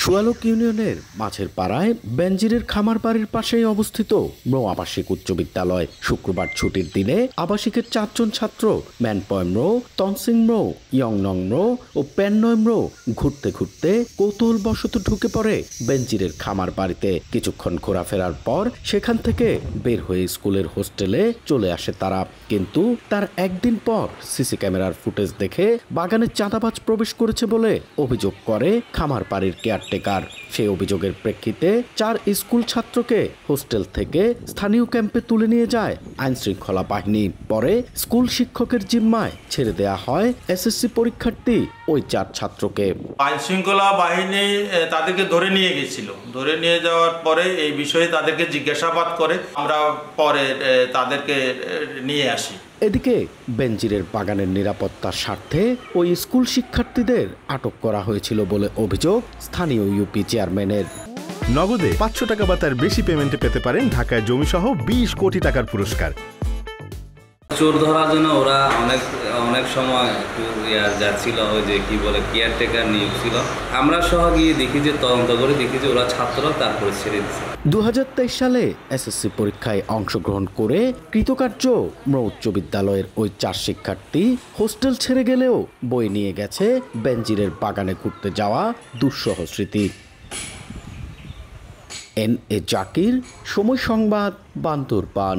সুয়ালক ইউনিয়নের মাছের পাড়ায় বেনজিরের খামার বাড়ির পাশেই অবস্থিত মৌ আবাসিক উচ্চ বিদ্যালয়। শুক্রবার ছুটির দিনে আবাসিকের 4 জন ছাত্র ম্যানপয় ম্রো, তনসিং ম্রো, ইয়ংনং ম্রো ও পেননয় ম্রো ঘুরতে ঘুরতে কৌতূহলবশত ঢুকে পড়ে বেনজিরের খামার বাড়িতে। কিছুক্ষণ ঘোরাফেরার পর সেখান থেকে বের হয়ে স্কুলের হোস্টেলে চলে আসে তারা। কিন্তু তার একদিন পর সিসি ক্যামেরার ফুটেজ দেখে বাগানে চাঁদাবাজ প্রবেশ করেছে বলে অভিযোগ করে খামার বাড়ির কেয়ারটেকার। সেই অভিযোগের প্রেক্ষিতে 4 স্কুল ছাত্রকে হোস্টেল থেকে স্থানীয় ক্যাম্পে তুলে নিয়ে যায় আইনশৃঙ্খলা বাহিনী। পরে স্কুল শিক্ষকের জিম্মায় ছেড়ে দেয়া হয় এসএসসি পরীক্ষার্থী ওই 4 ছাত্রকে। আইনশৃঙ্খলা বাহিনী তাদেরকে ধরে নিয়ে গেছিল। ধরে নিয়ে যাওয়ার পরে এই বিষয়ে তাদেরকে জিজ্ঞাসাবাদ করে আমরা পরে তাদেরকে নিয়ে আসি। এদিকে বেনজিরের বাগানের নিরাপত্তার স্বার্থে ওই স্কুল শিক্ষার্থীদের আটক করা হয়েছিল বলে অভিযোগ স্থানীয় ইউপি চেয়ারম্যানের। নগদে 500 টাকা বা তার বেশি পেমেন্টে পেতে পারেন ঢাকায় জমিসহ 20 কোটি টাকার পুরস্কার। চোর ধরার জন্য ওরা অনেক সময় একটু যাচ্ছিল, ওই যে কি বলে কেয়ারটেকার নিয়োগ ছিল। আমরা সহ গিয়ে দেখি যে তদন্ত করে দেখি যে ওরা ছাত্র, তারপরে ছেড়ে দিচ্ছে। 2023 সালে এসএসসি পরীক্ষায় অংশগ্রহণ করে কৃতকার্য মৌ উচ্চ বিদ্যালয়ের ওই 4 শিক্ষার্থী হোস্টেল ছেড়ে গেলেও বই নিয়ে গেছে বেনজিরের বাগানে ঘুরতে যাওয়া দুঃসহ স্মৃতি। এন এ জাকির, সময় সংবাদ, বান্দরবান।